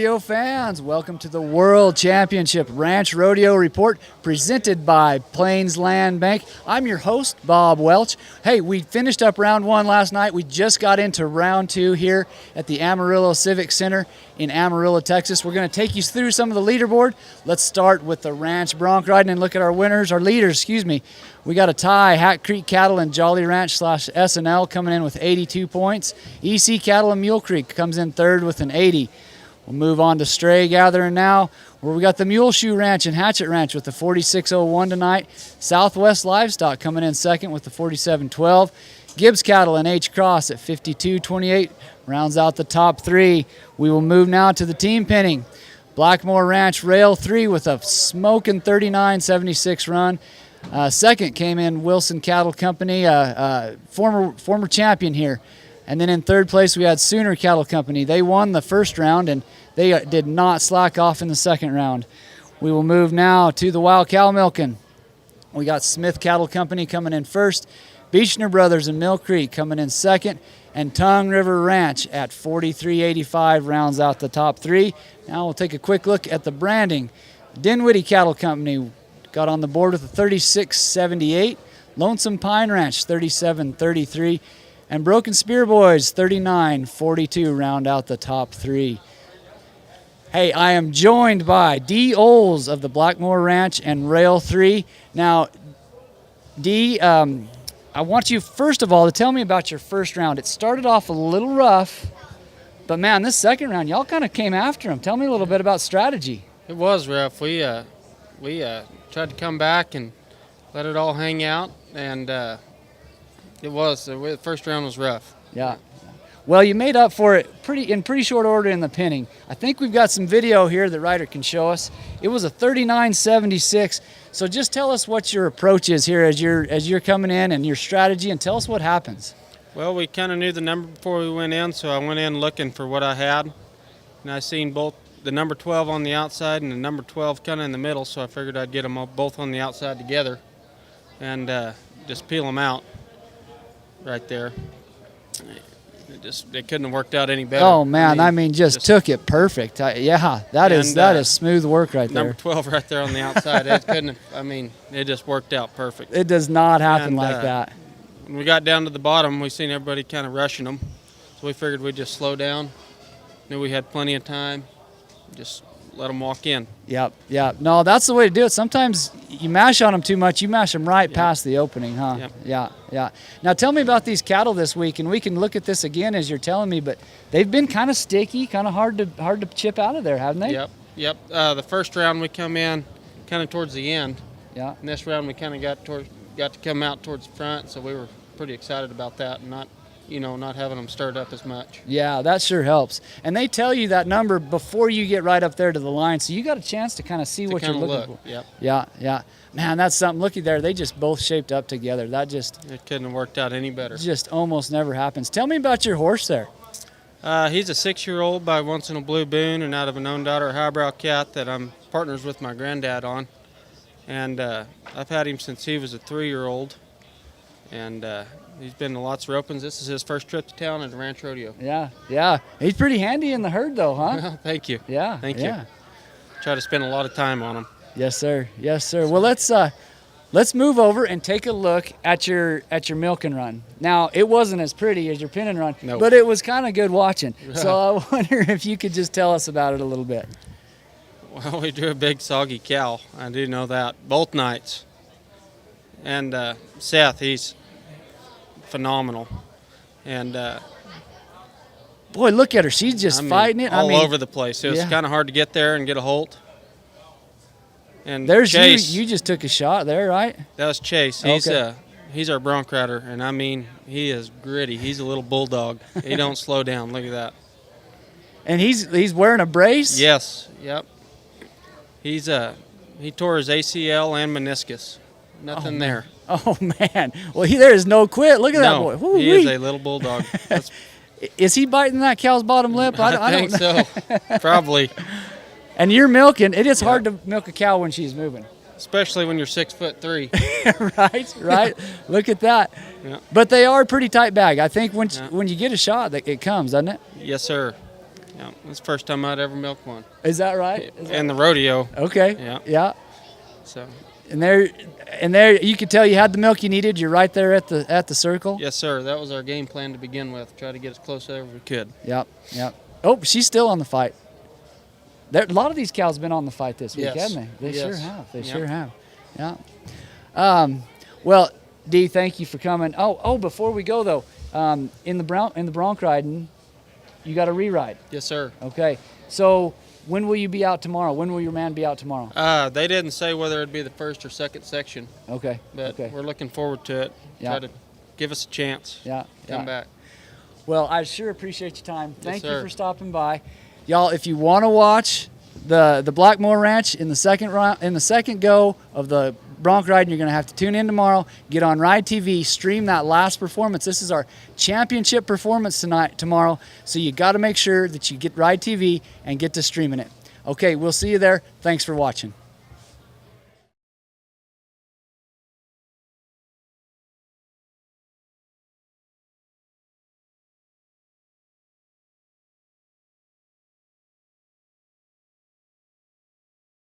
rodeo fans, welcome to the World Championship Ranch Rodeo Report presented by Plains Land Bank. I'm your host, Bob Welch. Hey, we finished up round one last night. We just got into round two here at the Amarillo Civic Center in Amarillo, Texas. We're going to take you through some of the leaderboard. Let's start with the ranch bronc riding and look at our winners, our leaders, excuse me. We got a tie, Hat Creek Cattle and Jolly Ranch / S&L coming in with 82 points. EC Cattle and Mule Creek comes in third with an 80. We'll move on to Stray Gathering now, where we got the Mule Shoe Ranch and Hatchet Ranch with the 46.01 tonight. Southwest Livestock coming in second with the 47.12. Gibbs Cattle and H Cross at 52.28 rounds out the top three. We will move now to the team pinning. Blackmore Ranch Rail 3 with a smoking 39.76 run. Second came in Wilson Cattle Company, former champion here. And then in third place, we had Sooner Cattle Company. They won the first round, and they did not slack off in the second round. We will move now to the Wild Cow Milking. We got Smith Cattle Company coming in first, Beechner Brothers and Mill Creek coming in second, and Tongue River Ranch at 43.85 rounds out the top three. Now we'll take a quick look at the branding. Dinwiddie Cattle Company got on the board with a 36.78. Lonesome Pine Ranch 37.33. And Broken Spear Boys, 39.42, round out the top three. Hey, I am joined by D. Oles of the Blackmore Ranch and Rail 3. Now, D, I want you, first of all, to tell me about your first round. It started off a little rough, but, man, this second round, y'all kind of came after him. Tell me a little bit about strategy. It was rough. We tried to come back and let it all hang out, and it was. The first round was rough. Yeah. Well, you made up for it in pretty short order in the pinning. I think we've got some video here that Ryder can show us. It was a 39.76. So just tell us what your approach is here as you're coming in and your strategy, and tell us what happens. Well, we kind of knew the number before we went in, so I went in looking for what I had, and I seen both the number 12 on the outside and the number 12 kind of in the middle, so I figured I'd get them both on the outside together and just peel them out. Right there. It couldn't have worked out any better. Oh man, I mean, just took it perfect. Yeah, that is smooth work right there. Number 12 right there on the outside. It couldn't have, I mean, it just worked out perfect. It does not happen like that. When we got down to the bottom, we seen everybody kind of rushing them, so we figured we'd just slow down. Knew we had plenty of time. Just let them walk in. Yep. No, that's the way to do it. Sometimes you mash on them too much. You mash them right past the opening, huh? Yep. Yeah. Now tell me about these cattle this week, and we can look at this again as you're telling me, but they've been kind of sticky, kind of hard to chip out of there, haven't they? Yep. The first round we come in kind of towards the end. Yeah. And this round we kind of got to come out towards the front, so we were pretty excited about that and not having them stirred up as much. Yeah, that sure helps. And they tell you that number before you get right up there to the line, so you got a chance to kind of see what you're looking for. Yep. Yeah. Man, that's something. Looky there, they just both shaped up together. It couldn't have worked out any better. Just almost never happens. Tell me about your horse there. He's a 6-year-old by Once in a Blue Boone and out of an own daughter, Highbrow Cat, that I'm partners with my granddad on. And I've had him since he was a 3-year-old. And he's been to lots of ropings. This is his first trip to town at the Ranch Rodeo. Yeah. He's pretty handy in the herd, though, huh? Well, thank you. Yeah. Thank you. Try to spend a lot of time on him. Yes, sir. Well, let's move over and take a look at your milking run. Now, it wasn't as pretty as your pinning run, but it was kind of good watching. So I wonder if you could just tell us about it a little bit. Well, we drew a big soggy cow. I do know that. Both nights. And Seth, he's phenomenal. And boy, look at her. She's just fighting it. All over the place. It was kind of hard to get there and get a hold. And there's Chase, you just took a shot there, right? That was Chase. He's our bronc rider, and I mean, he is gritty. He's a little bulldog. He don't slow down. Look at that. And he's wearing a brace? Yes. Yep. He tore his ACL and meniscus. Nothing there. Oh man. Well, there is no quit. Look at that boy. He is a little bulldog. Is he biting that cow's bottom lip? I think so. Probably. And you're milking. It is hard to milk a cow when she's moving. Especially when you're 6'3". Right. Look at that. Yeah. But they are a pretty tight bag. I think when you get a shot, it comes, doesn't it? Yes, sir. Yeah, it's the first time I'd ever milked one. Is that right? And the rodeo. Okay. Yeah. Yeah. So. And there, you could tell you had the milk you needed. You're right there at the circle. Yes, sir. That was our game plan to begin with. Try to get as close as we could. Yep. Yep. Oh, she's still on the fight. A lot of these cows have been on the fight this week, Yes. haven't they? They Yes. sure have. They Yep. sure have. Yeah. Well, Dee, thank you for coming. Oh, before we go though, in the bronc riding, you got a re-ride. Yes, sir. Okay. So when will you be out tomorrow? When will your man be out tomorrow? They didn't say whether it'd be the first or second section, Okay. but Okay. we're looking forward to it. Yeah. Try to give us a chance. Yeah. Come Yeah. back. Well, I sure appreciate your time. Thank you sir. for stopping by. Y'all, if you want to watch the Blackmore Ranch in the second go of the bronc riding, you're going to have to tune in tomorrow. Get on Ride TV, stream that last performance. This is our championship performance tomorrow. So you got to make sure that you get Ride TV and get to streaming it. Okay, we'll see you there. Thanks for watching.